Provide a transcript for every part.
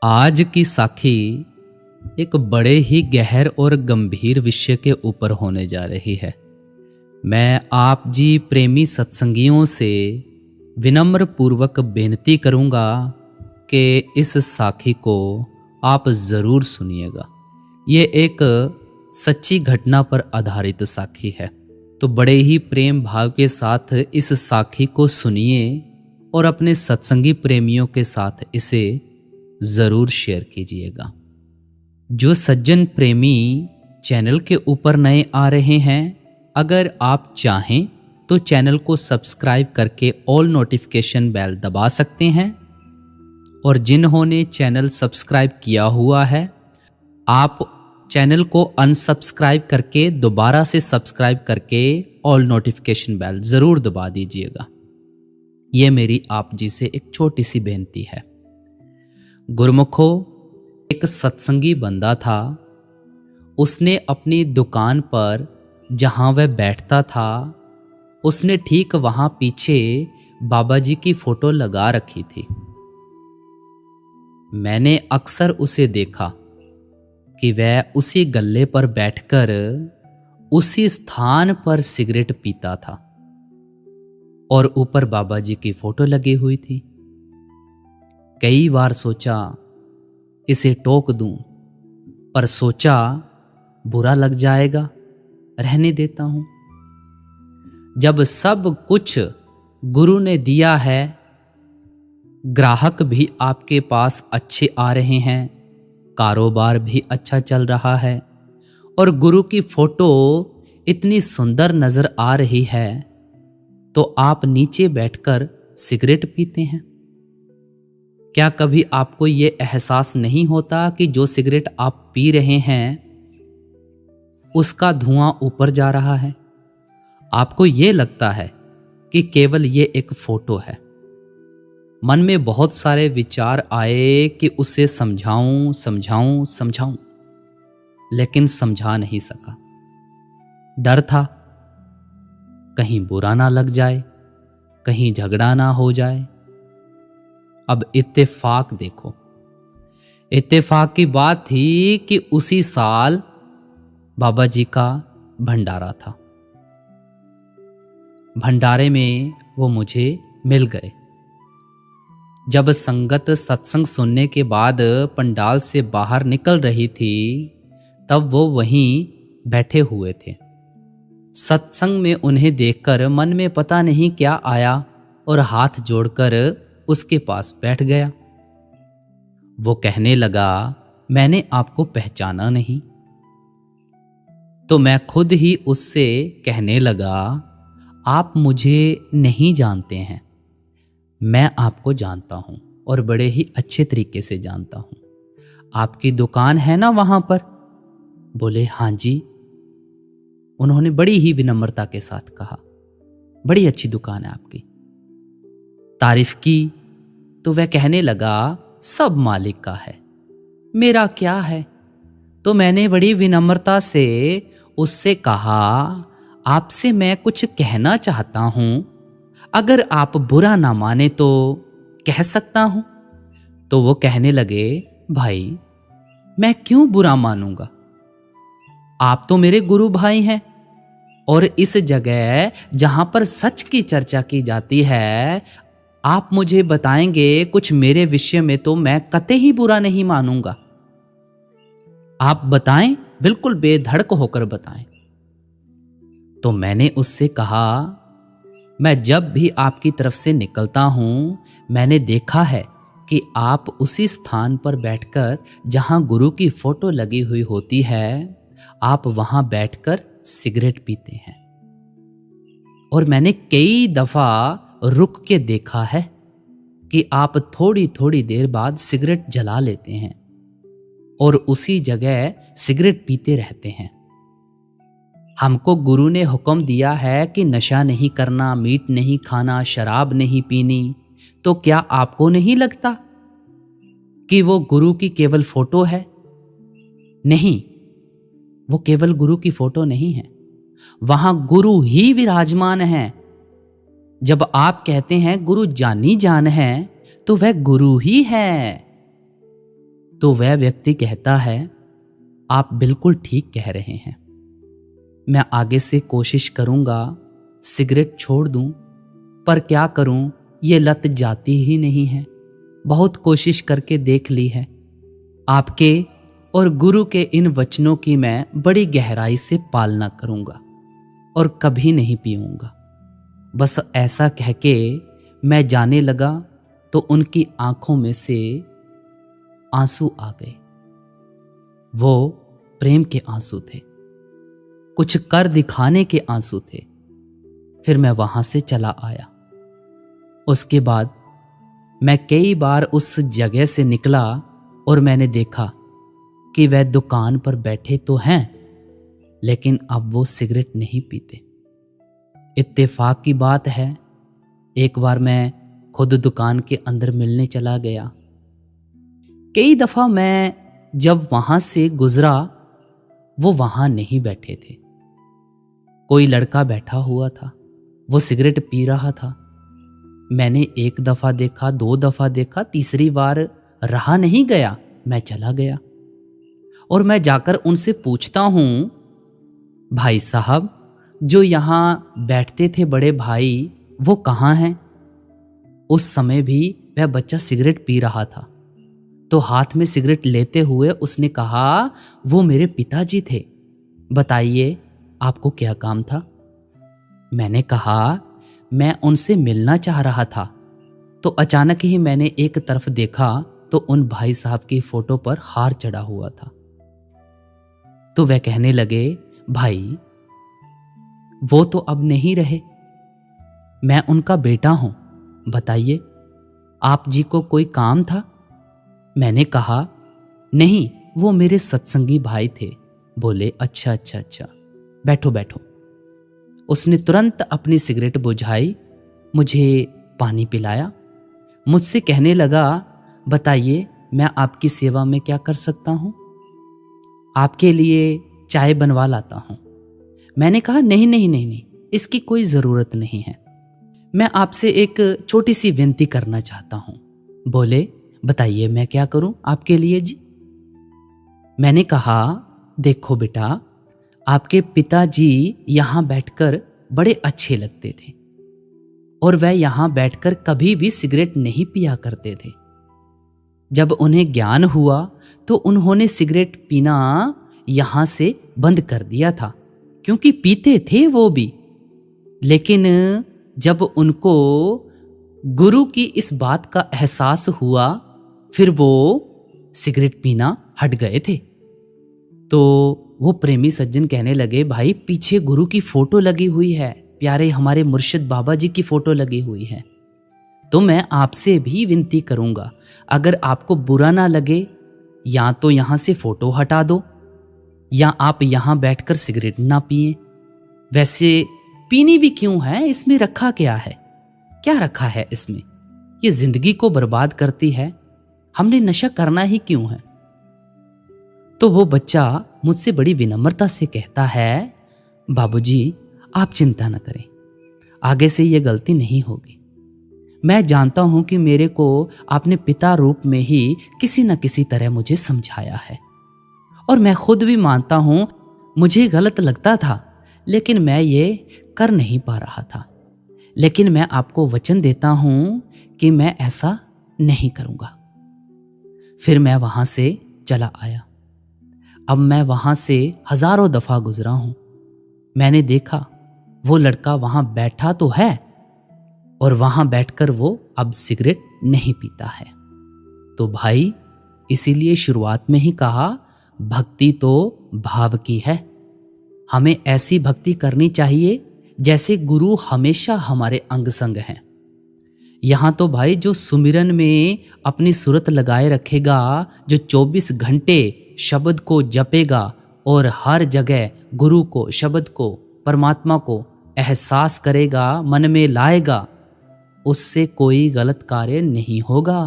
आज की साखी एक बड़े ही गहर और गंभीर विषय के ऊपर होने जा रही है। मैं आप जी प्रेमी सत्संगियों से विनम्र पूर्वक बेनती करूंगा कि इस साखी को आप ज़रूर सुनिएगा। ये एक सच्ची घटना पर आधारित साखी है, तो बड़े ही प्रेम भाव के साथ इस साखी को सुनिए और अपने सत्संगी प्रेमियों के साथ इसे ज़रूर शेयर कीजिएगा। जो सज्जन प्रेमी चैनल के ऊपर नए आ रहे हैं, अगर आप चाहें तो चैनल को सब्सक्राइब करके ऑल नोटिफिकेशन बेल दबा सकते हैं, और जिन्होंने चैनल सब्सक्राइब किया हुआ है आप चैनल को अनसब्सक्राइब करके दोबारा से सब्सक्राइब करके ऑल नोटिफिकेशन बेल ज़रूर दबा दीजिएगा। ये मेरी आप जी से एक छोटी सी बेनती है। गुरमुखो, एक सत्संगी बंदा था। उसने अपनी दुकान पर जहाँ वह बैठता था, उसने ठीक वहाँ पीछे बाबा जी की फोटो लगा रखी थी। मैंने अक्सर उसे देखा कि वह उसी गल्ले पर बैठकर उसी स्थान पर सिगरेट पीता था और ऊपर बाबा जी की फोटो लगी हुई थी। कई बार सोचा इसे टोक दूं, पर सोचा बुरा लग जाएगा, रहने देता हूं। जब सब कुछ गुरु ने दिया है, ग्राहक भी आपके पास अच्छे आ रहे हैं, कारोबार भी अच्छा चल रहा है और गुरु की फोटो इतनी सुंदर नजर आ रही है, तो आप नीचे बैठकर सिगरेट पीते हैं। क्या कभी आपको ये एहसास नहीं होता कि जो सिगरेट आप पी रहे हैं उसका धुआं ऊपर जा रहा है? आपको ये लगता है कि केवल ये एक फोटो है। मन में बहुत सारे विचार आए कि उसे समझाऊं समझाऊं समझाऊं, लेकिन समझा नहीं सका। डर था कहीं बुरा ना लग जाए, कहीं झगड़ा ना हो जाए। अब इत्तेफाक देखो, इत्तेफाक की बात थी कि उसी साल बाबा जी का भंडारा था। भंडारे में वो मुझे मिल गए। जब संगत सत्संग सुनने के बाद पंडाल से बाहर निकल रही थी, तब वो वहीं बैठे हुए थे। सत्संग में उन्हें देखकर मन में पता नहीं क्या आया और हाथ जोड़कर उसके पास बैठ गया। वो कहने लगा, मैंने आपको पहचाना नहीं। तो मैं खुद ही उससे कहने लगा, आप मुझे नहीं जानते हैं, मैं आपको जानता हूं और बड़े ही अच्छे तरीके से जानता हूं। आपकी दुकान है ना वहां पर? बोले, हाँ जी। उन्होंने बड़ी ही विनम्रता के साथ कहा, बड़ी अच्छी दुकान है आपकी। तारीफ की तो वह कहने लगा, सब मालिक का है, मेरा क्या है? तो मैंने बड़ी विनम्रता से उससे कहा, आपसे मैं कुछ कहना चाहता हूं, अगर आप बुरा ना माने तो कह सकता हूं। तो वो कहने लगे, भाई मैं क्यों बुरा मानूंगा, आप तो मेरे गुरु भाई हैं, और इस जगह जहां पर सच की चर्चा की जाती है, आप मुझे बताएंगे कुछ मेरे विषय में तो मैं कतई ही बुरा नहीं मानूंगा। आप बताएं, बिल्कुल बेधड़क होकर बताएं। तो मैंने उससे कहा, मैं जब भी आपकी तरफ से निकलता हूं, मैंने देखा है कि आप उसी स्थान पर बैठकर जहां गुरु की फोटो लगी हुई होती है, आप वहां बैठकर सिगरेट पीते हैं। और मैंने कई दफा रुक के देखा है कि आप थोड़ी थोड़ी देर बाद सिगरेट जला लेते हैं और उसी जगह सिगरेट पीते रहते हैं। हमको गुरु ने हुक्म दिया है कि नशा नहीं करना, मीट नहीं खाना, शराब नहीं पीनी, तो क्या आपको नहीं लगता कि वो गुरु की केवल फोटो है? नहीं, वो केवल गुरु की फोटो नहीं है, वहां गुरु ही विराजमान है। जब आप कहते हैं गुरु जानी जान है, तो वह गुरु ही है। तो वह व्यक्ति कहता है, आप बिल्कुल ठीक कह रहे हैं, मैं आगे से कोशिश करूंगा सिगरेट छोड़ दूं, पर क्या करूं, ये लत जाती ही नहीं है। बहुत कोशिश करके देख ली है। आपके और गुरु के इन वचनों की मैं बड़ी गहराई से पालना करूंगा और कभी नहीं पीऊंगा। बस ऐसा कह के मैं जाने लगा तो उनकी आंखों में से आंसू आ गए। वो प्रेम के आंसू थे, कुछ कर दिखाने के आंसू थे। फिर मैं वहां से चला आया। उसके बाद मैं कई बार उस जगह से निकला और मैंने देखा कि वह दुकान पर बैठे तो हैं, लेकिन अब वो सिगरेट नहीं पीते। इत्तेफाक की बात है, एक बार मैं खुद दुकान के अंदर मिलने चला गया। कई दफा मैं जब वहां से गुजरा वो वहां नहीं बैठे थे। कोई लड़का बैठा हुआ था, वो सिगरेट पी रहा था। मैंने एक दफा देखा, दो दफा देखा, तीसरी बार रहा नहीं गया, मैं चला गया और मैं जाकर उनसे पूछता हूं, भाई साहब जो यहां बैठते थे बड़े भाई, वो कहाँ हैं? उस समय भी वह बच्चा सिगरेट पी रहा था, तो हाथ में सिगरेट लेते हुए उसने कहा, वो मेरे पिताजी थे, बताइए आपको क्या काम था? मैंने कहा, मैं उनसे मिलना चाह रहा था। तो अचानक ही मैंने एक तरफ देखा तो उन भाई साहब की फोटो पर हार चढ़ा हुआ था। तो वह कहने लगे, भाई वो तो अब नहीं रहे, मैं उनका बेटा हूं, बताइए आप जी को कोई काम था? मैंने कहा, नहीं, वो मेरे सत्संगी भाई थे। बोले, अच्छा अच्छा अच्छा, बैठो बैठो। उसने तुरंत अपनी सिगरेट बुझाई, मुझे पानी पिलाया, मुझसे कहने लगा, बताइए मैं आपकी सेवा में क्या कर सकता हूं? आपके लिए चाय बनवा लाता हूं। मैंने कहा, नहीं नहीं नहीं नहीं, इसकी कोई ज़रूरत नहीं है, मैं आपसे एक छोटी सी विनती करना चाहता हूं। बोले, बताइए मैं क्या करूं आपके लिए जी? मैंने कहा, देखो बेटा, आपके पिताजी यहां बैठकर बड़े अच्छे लगते थे और वह यहां बैठकर कभी भी सिगरेट नहीं पिया करते थे। जब उन्हें ज्ञान हुआ तो उन्होंने सिगरेट पीना यहां से बंद कर दिया था, क्योंकि पीते थे वो भी। लेकिन जब उनको गुरु की इस बात का एहसास हुआ, फिर वो सिगरेट पीना हट गए थे। तो वो प्रेमी सज्जन कहने लगे, भाई पीछे गुरु की फोटो लगी हुई है, प्यारे हमारे मुर्शिद बाबा जी की फोटो लगी हुई है। तो मैं आपसे भी विनती करूंगा, अगर आपको बुरा ना लगे, या तो यहां से फोटो हटा दो, या आप यहां बैठकर सिगरेट ना पिए। वैसे पीनी भी क्यों है, इसमें रखा क्या है? क्या रखा है इसमें? ये जिंदगी को बर्बाद करती है, हमने नशा करना ही क्यों है? तो वो बच्चा मुझसे बड़ी विनम्रता से कहता है, बाबूजी आप चिंता न करें, आगे से ये गलती नहीं होगी। मैं जानता हूं कि मेरे को आपने पिता रूप में ही किसी न किसी तरह मुझे समझाया है, और मैं खुद भी मानता हूं मुझे गलत लगता था, लेकिन मैं ये कर नहीं पा रहा था। लेकिन मैं आपको वचन देता हूं कि मैं ऐसा नहीं करूंगा। फिर मैं वहां से चला आया। अब मैं वहां से हजारों दफा गुजरा हूं। मैंने देखा वो लड़का वहां बैठा तो है, और वहां बैठकर वो अब सिगरेट नहीं पीता है। तो भाई, इसीलिए शुरुआत में ही कहा, भक्ति तो भाव की है। हमें ऐसी भक्ति करनी चाहिए जैसे गुरु हमेशा हमारे अंग संग हैं। यहां तो भाई जो सुमिरन में अपनी सुरत लगाए रखेगा, जो 24 घंटे शब्द को जपेगा और हर जगह गुरु को, शब्द को, परमात्मा को एहसास करेगा, मन में लाएगा, उससे कोई गलत कार्य नहीं होगा।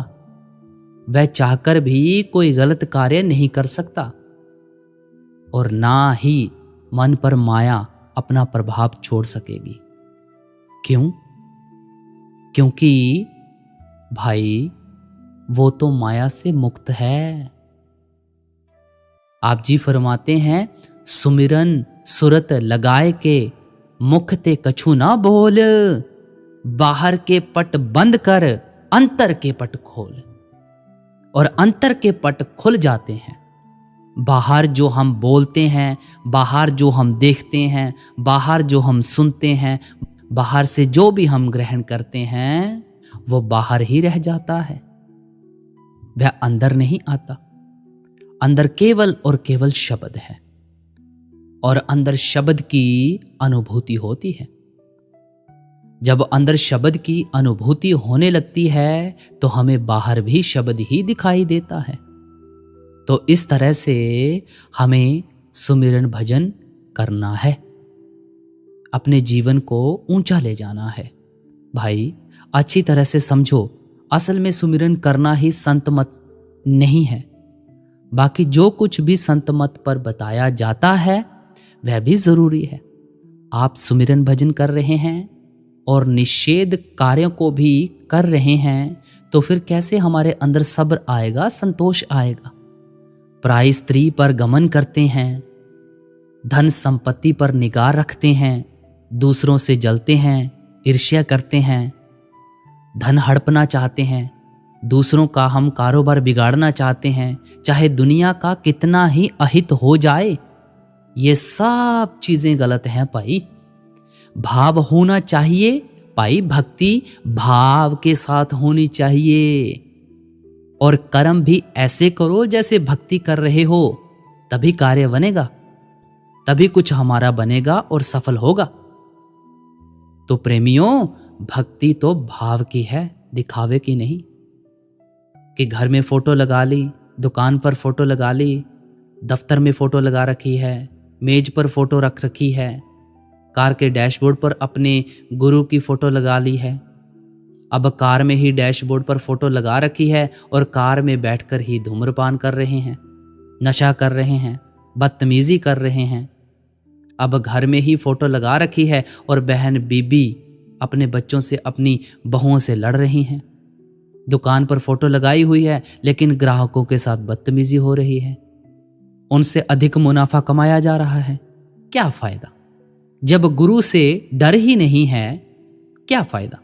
वह चाहकर भी कोई गलत कार्य नहीं कर सकता, और ना ही मन पर माया अपना प्रभाव छोड़ सकेगी। क्यों? क्योंकि भाई वो तो माया से मुक्त है। आप जी फरमाते हैं, सुमिरन सुरत लगाए के मुख ते कछु ना बोल, बाहर के पट बंद कर अंतर के पट खोल। और अंतर के पट खुल जाते हैं। बाहर जो हम बोलते हैं, बाहर जो हम देखते हैं, बाहर जो हम सुनते हैं, बाहर से जो भी हम ग्रहण करते हैं वो बाहर ही रह जाता है, वह अंदर नहीं आता। अंदर केवल और केवल शब्द है और अंदर शब्द की अनुभूति होती है। जब अंदर शब्द की अनुभूति होने लगती है तो हमें बाहर भी शब्द ही दिखाई देता है। तो इस तरह से हमें सुमिरन भजन करना है, अपने जीवन को ऊंचा ले जाना है। भाई अच्छी तरह से समझो, असल में सुमिरन करना ही संत मत नहीं है। बाकी जो कुछ भी संत मत पर बताया जाता है वह भी जरूरी है। आप सुमिरन भजन कर रहे हैं और निषेध कार्यों को भी कर रहे हैं तो फिर कैसे हमारे अंदर सब्र आएगा, संतोष आएगा। पराई स्त्री पर गमन करते हैं, धन संपत्ति पर निगाह रखते हैं, दूसरों से जलते हैं, ईर्ष्या करते हैं, धन हड़पना चाहते हैं, दूसरों का हम कारोबार बिगाड़ना चाहते हैं, चाहे दुनिया का कितना ही अहित हो जाए। ये सब चीजें गलत हैं भाई। भाव होना चाहिए भाई, भक्ति भाव के साथ होनी चाहिए। और कर्म भी ऐसे करो जैसे भक्ति कर रहे हो, तभी कार्य बनेगा, तभी कुछ हमारा बनेगा और सफल होगा। तो प्रेमियों, भक्ति तो भाव की है, दिखावे की नहीं। कि घर में फोटो लगा ली, दुकान पर फोटो लगा ली, दफ्तर में फोटो लगा रखी है, मेज पर फोटो रख रखी है, कार के डैशबोर्ड पर अपने गुरु की फोटो लगा ली है। अब कार में ही डैशबोर्ड पर फोटो लगा रखी है और कार में बैठकर ही धूम्रपान कर रहे हैं, नशा कर रहे हैं, बदतमीजी कर रहे हैं। अब घर में ही फोटो लगा रखी है और बहन बीबी अपने बच्चों से, अपनी बहुओं से लड़ रही हैं। दुकान पर फोटो लगाई हुई है लेकिन ग्राहकों के साथ बदतमीजी हो रही है, उनसे अधिक मुनाफा कमाया जा रहा है। क्या फायदा? जब गुरु से डर ही नहीं है, क्या फायदा?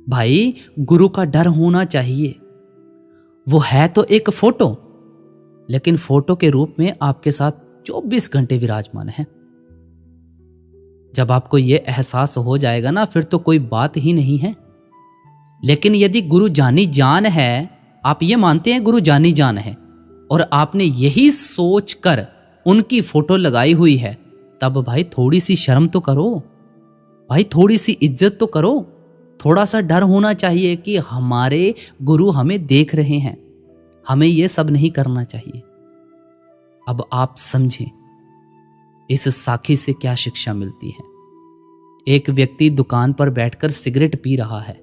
भाई गुरु का डर होना चाहिए। वो है तो एक फोटो, लेकिन फोटो के रूप में आपके साथ 24 घंटे विराजमान है। जब आपको यह एहसास हो जाएगा ना, फिर तो कोई बात ही नहीं है। लेकिन यदि गुरु जानी जान है, आप ये मानते हैं गुरु जानी जान है और आपने यही सोचकर उनकी फोटो लगाई हुई है, तब भाई थोड़ी सी शर्म तो करो, भाई थोड़ी सी इज्जत तो करो। थोड़ा सा डर होना चाहिए कि हमारे गुरु हमें देख रहे हैं, हमें ये सब नहीं करना चाहिए। अब आप समझें इस साखी से क्या शिक्षा मिलती है। एक व्यक्ति दुकान पर बैठकर सिगरेट पी रहा है।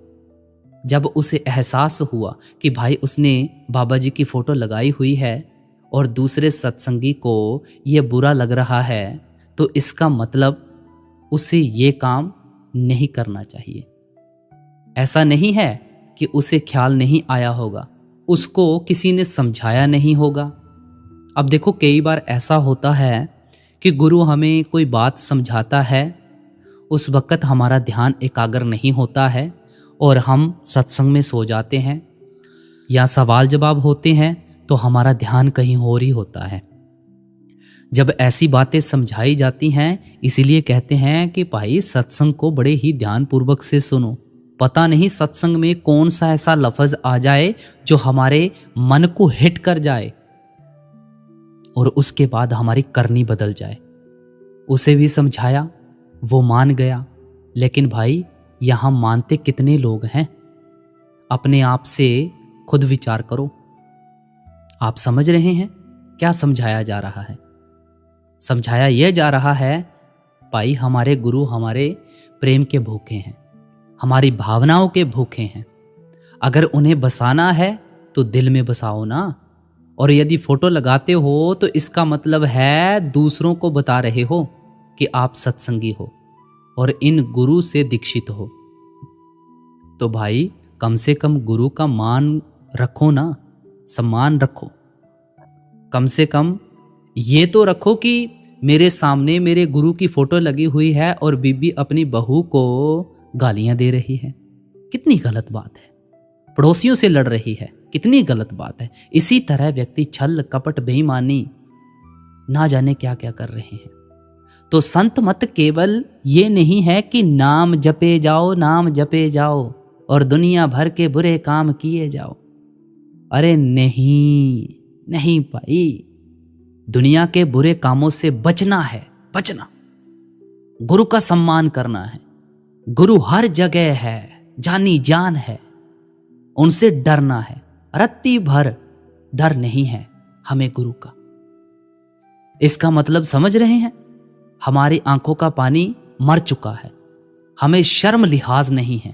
जब उसे एहसास हुआ कि भाई उसने बाबा जी की फोटो लगाई हुई है और दूसरे सत्संगी को यह बुरा लग रहा है, तो इसका मतलब उसे ये काम नहीं करना चाहिए। ऐसा नहीं है कि उसे ख्याल नहीं आया होगा, उसको किसी ने समझाया नहीं होगा। अब देखो, कई बार ऐसा होता है कि गुरु हमें कोई बात समझाता है, उस वक़्त हमारा ध्यान एकाग्र नहीं होता है और हम सत्संग में सो जाते हैं, या सवाल जवाब होते हैं तो हमारा ध्यान कहीं और ही होता है। जब ऐसी बातें समझाई जाती हैं, इसीलिए कहते हैं कि भाई सत्संग को बड़े ही ध्यानपूर्वक से सुनो। पता नहीं सत्संग में कौन सा ऐसा लफ्ज आ जाए जो हमारे मन को हिट कर जाए और उसके बाद हमारी करनी बदल जाए। उसे भी समझाया, वो मान गया, लेकिन भाई यहां मानते कितने लोग हैं? अपने आप से खुद विचार करो। आप समझ रहे हैं क्या समझाया जा रहा है? समझाया यह जा रहा है, भाई हमारे गुरु हमारे प्रेम के भूखे हैं, हमारी भावनाओं के भूखे हैं। अगर उन्हें बसाना है तो दिल में बसाओ ना। और यदि फोटो लगाते हो तो इसका मतलब है दूसरों को बता रहे हो कि आप सत्संगी हो और इन गुरु से दीक्षित हो। तो भाई कम से कम गुरु का मान रखो ना, सम्मान रखो। कम से कम ये तो रखो कि मेरे सामने मेरे गुरु की फोटो लगी हुई है और बीबी अपनी बहू को गालियां दे रही है। कितनी गलत बात है। पड़ोसियों से लड़ रही है, कितनी गलत बात है। इसी तरह व्यक्ति छल कपट बेईमानी ना जाने क्या क्या कर रहे हैं। तो संत मत केवल ये नहीं है कि नाम जपे जाओ, नाम जपे जाओ और दुनिया भर के बुरे काम किए जाओ। अरे नहीं नहीं भाई, दुनिया के बुरे कामों से बचना है, बचना। गुरु का सम्मान करना है। गुरु हर जगह है, जानी जान है, उनसे डरना है। रत्ती भर डर नहीं है हमें गुरु का। इसका मतलब समझ रहे हैं? हमारी आंखों का पानी मर चुका है। हमें शर्म लिहाज नहीं है।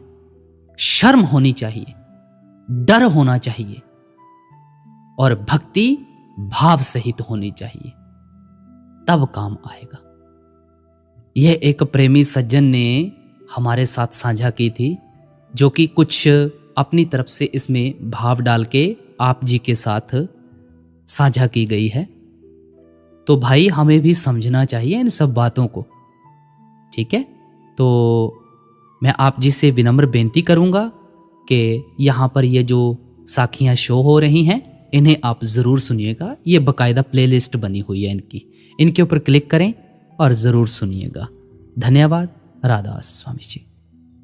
शर्म होनी चाहिए, डर होना चाहिए और भक्ति भाव सहित होनी चाहिए, तब काम आएगा। यह एक प्रेमी सज्जन ने हमारे साथ साझा की थी, जो कि कुछ अपनी तरफ से इसमें भाव डाल के आप जी के साथ साझा की गई है। तो भाई हमें भी समझना चाहिए इन सब बातों को, ठीक है? तो मैं आप जी से विनम्र बेनती करूंगा कि यहाँ पर ये जो साखियाँ शो हो रही हैं, इन्हें आप ज़रूर सुनिएगा। ये बाकायदा प्लेलिस्ट बनी हुई है इनकी, इनके ऊपर क्लिक करें और ज़रूर सुनिएगा। धन्यवाद। राधा स्वामी जी।